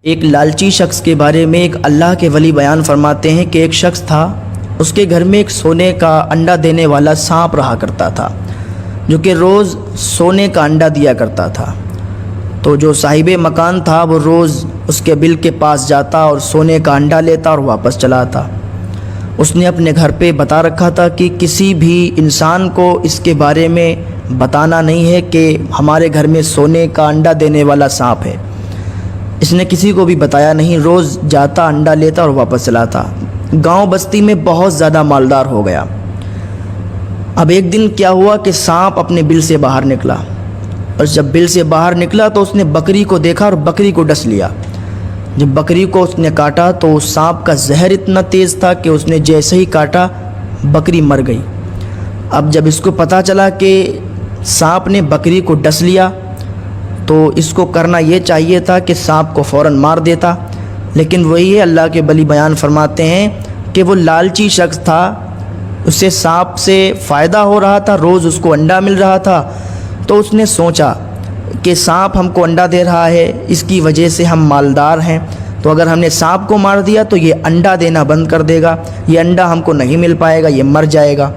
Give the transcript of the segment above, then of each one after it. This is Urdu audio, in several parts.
ایک لالچی شخص کے بارے میں ایک اللہ کے ولی بیان فرماتے ہیں کہ ایک شخص تھا، اس کے گھر میں ایک سونے کا انڈا دینے والا سانپ رہا کرتا تھا، جو کہ روز سونے کا انڈا دیا کرتا تھا۔ تو جو صاحب مکان تھا وہ روز اس کے بل کے پاس جاتا اور سونے کا انڈا لیتا اور واپس چلا آتا۔ اس نے اپنے گھر پہ بتا رکھا تھا کہ کسی بھی انسان کو اس کے بارے میں بتانا نہیں ہے کہ ہمارے گھر میں سونے کا انڈا دینے والا سانپ ہے۔ اس نے کسی کو بھی بتایا نہیں، روز جاتا انڈا لیتا اور واپس چلاتا۔ گاؤں بستی میں بہت زیادہ مالدار ہو گیا۔ اب ایک دن کیا ہوا کہ سانپ اپنے بل سے باہر نکلا، اور جب بل سے باہر نکلا تو اس نے بکری کو دیکھا اور بکری کو ڈس لیا۔ جب بکری کو اس نے کاٹا تو اس سانپ کا زہر اتنا تیز تھا کہ اس نے جیسے ہی کاٹا بکری مر گئی۔ اب جب اس کو پتہ چلا کہ سانپ نے بکری کو ڈس لیا تو اس کو کرنا یہ چاہیے تھا کہ سانپ کو فوراً مار دیتا، لیکن وہی ہے اللہ کے ولی بیان فرماتے ہیں کہ وہ لالچی شخص تھا، اسے سانپ سے فائدہ ہو رہا تھا، روز اس کو انڈا مل رہا تھا، تو اس نے سوچا کہ سانپ ہم کو انڈا دے رہا ہے، اس کی وجہ سے ہم مالدار ہیں، تو اگر ہم نے سانپ کو مار دیا تو یہ انڈا دینا بند کر دے گا، یہ انڈا ہم کو نہیں مل پائے گا، یہ مر جائے گا۔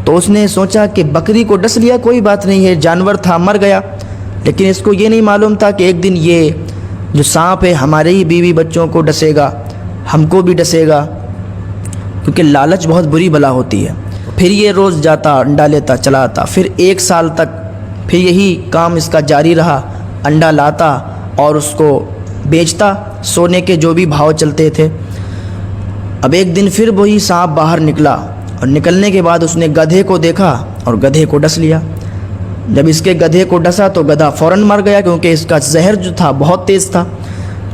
تو اس نے سوچا کہ بکری کو ڈس لیا، کوئی بات نہیں ہے، جانور تھا مر گیا، لیکن اس کو یہ نہیں معلوم تھا کہ ایک دن یہ جو سانپ ہے ہمارے ہی بیوی بچوں کو ڈسے گا، ہم کو بھی ڈسے گا، کیونکہ لالچ بہت بری بلا ہوتی ہے۔ پھر یہ روز جاتا انڈا لیتا چلا آتا، پھر 1 سال تک پھر یہی کام اس کا جاری رہا، انڈا لاتا اور اس کو بیچتا، سونے کے جو بھی بھاؤ چلتے تھے۔ اب ایک دن پھر وہی سانپ باہر نکلا، اور نکلنے کے بعد اس نے گدھے کو دیکھا اور گدھے کو ڈس لیا۔ جب اس کے گدھے کو ڈسا تو گدھا فوراً مر گیا، کیونکہ اس کا زہر جو تھا بہت تیز تھا۔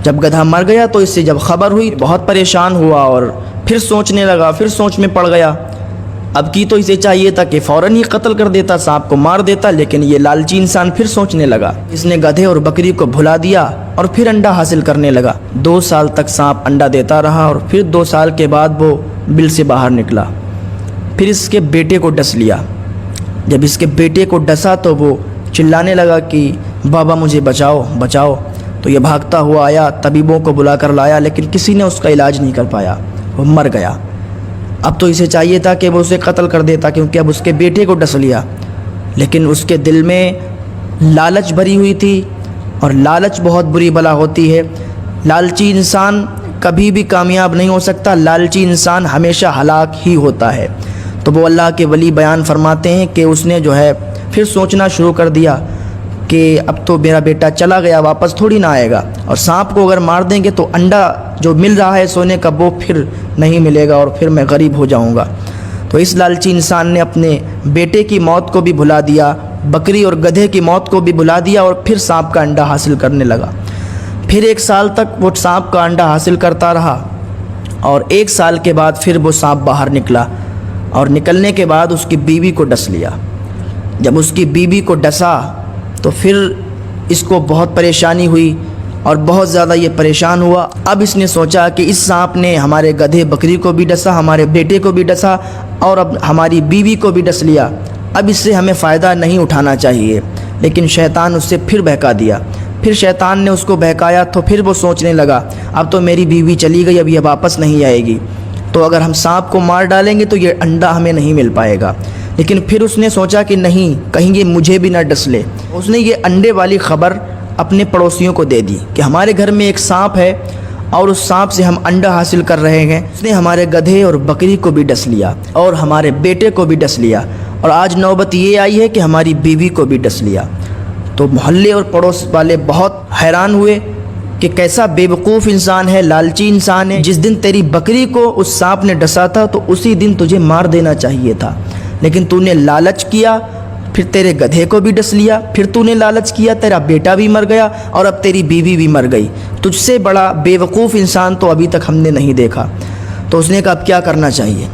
جب گدھا مر گیا تو اس سے جب خبر ہوئی بہت پریشان ہوا اور پھر سوچنے لگا، پھر سوچ میں پڑ گیا۔ اب کی تو اسے چاہیے تھا کہ فوراً ہی قتل کر دیتا، سانپ کو مار دیتا، لیکن یہ لالچی انسان پھر سوچنے لگا۔ اس نے گدھے اور بکری کو بھلا دیا اور پھر انڈا حاصل کرنے لگا۔ 2 سال تک سانپ انڈا دیتا رہا، اور پھر 2 سال کے بعد وہ بل سے باہر نکلا۔ پھر اس کے بیٹے کو ڈس لیا۔ جب اس کے بیٹے کو ڈسا تو وہ چلانے لگا کہ بابا مجھے بچاؤ بچاؤ، تو یہ بھاگتا ہوا آیا، طبیبوں کو بلا کر لایا، لیکن کسی نے اس کا علاج نہیں کر پایا، وہ مر گیا۔ اب تو اسے چاہیے تھا کہ وہ اسے قتل کر دیتا، کیونکہ اب اس کے بیٹے کو ڈس لیا، لیکن اس کے دل میں لالچ بھری ہوئی تھی، اور لالچ بہت بری بلا ہوتی ہے۔ لالچی انسان کبھی بھی کامیاب نہیں ہو سکتا، لالچی انسان ہمیشہ ہلاک ہی ہوتا ہے۔ تو وہ اللہ کے ولی بیان فرماتے ہیں کہ اس نے جو ہے پھر سوچنا شروع کر دیا کہ اب تو میرا بیٹا چلا گیا، واپس تھوڑی نہ آئے گا، اور سانپ کو اگر مار دیں گے تو انڈا جو مل رہا ہے سونے کا وہ پھر نہیں ملے گا، اور پھر میں غریب ہو جاؤں گا۔ تو اس لالچی انسان نے اپنے بیٹے کی موت کو بھی بھلا دیا، بکری اور گدھے کی موت کو بھی بھلا دیا، اور پھر سانپ کا انڈا حاصل کرنے لگا۔ پھر 1 سال تک وہ سانپ کا انڈا حاصل کرتا رہا، اور 1 سال کے بعد پھر وہ سانپ باہر نکلا، اور نکلنے کے بعد اس کی بیوی کو ڈس لیا۔ جب اس کی بیوی کو ڈسا تو پھر اس کو بہت پریشانی ہوئی، اور بہت زیادہ یہ پریشان ہوا۔ اب اس نے سوچا کہ اس سانپ نے ہمارے گدھے بکری کو بھی ڈسا، ہمارے بیٹے کو بھی ڈسا، اور اب ہماری بیوی کو بھی ڈس لیا، اب اس سے ہمیں فائدہ نہیں اٹھانا چاہیے۔ لیکن شیطان اس سے پھر بہکا دیا۔ پھر شیطان نے اس کو بہکایا تو پھر وہ سوچنے لگا اب تو میری بیوی چلی گئی، اب یہ واپس نہیں آئے گی، تو اگر ہم سانپ کو مار ڈالیں گے تو یہ انڈا ہمیں نہیں مل پائے گا۔ لیکن پھر اس نے سوچا کہ نہیں، کہیں یہ مجھے بھی نہ ڈس لے۔ اس نے یہ انڈے والی خبر اپنے پڑوسیوں کو دے دی کہ ہمارے گھر میں ایک سانپ ہے، اور اس سانپ سے ہم انڈا حاصل کر رہے ہیں۔ اس نے ہمارے گدھے اور بکری کو بھی ڈس لیا، اور ہمارے بیٹے کو بھی ڈس لیا، اور آج نوبت یہ آئی ہے کہ ہماری بیوی کو بھی ڈس لیا۔ تو محلے اور پڑوس والے بہت حیران ہوئے کہ کیسا بے وقوف انسان ہے، لالچی انسان ہے۔ جس دن تیری بکری کو اس سانپ نے ڈسا تھا تو اسی دن تجھے مار دینا چاہیے تھا، لیکن تو نے لالچ کیا، پھر تیرے گدھے کو بھی ڈس لیا، پھر تو نے لالچ کیا، تیرا بیٹا بھی مر گیا، اور اب تیری بیوی بھی مر گئی۔ تجھ سے بڑا بے وقوف انسان تو ابھی تک ہم نے نہیں دیکھا۔ تو اس نے کہا اب کیا کرنا چاہیے؟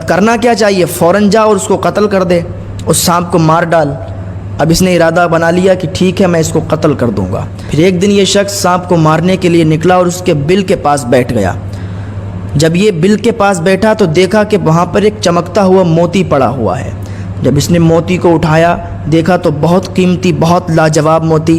کرنا کیا چاہیے؟ فوراً جا اور اس کو قتل کر دے، اس سانپ کو مار ڈال۔ اب اس نے ارادہ بنا لیا کہ ٹھیک ہے، میں اس کو قتل کر دوں گا۔ پھر ایک دن یہ شخص سانپ کو مارنے کے لیے نکلا اور اس کے بل کے پاس بیٹھ گیا۔ جب یہ بل کے پاس بیٹھا تو دیکھا کہ وہاں پر ایک چمکتا ہوا موتی پڑا ہوا ہے۔ جب اس نے موتی کو اٹھایا دیکھا تو بہت قیمتی، بہت لاجواب موتی،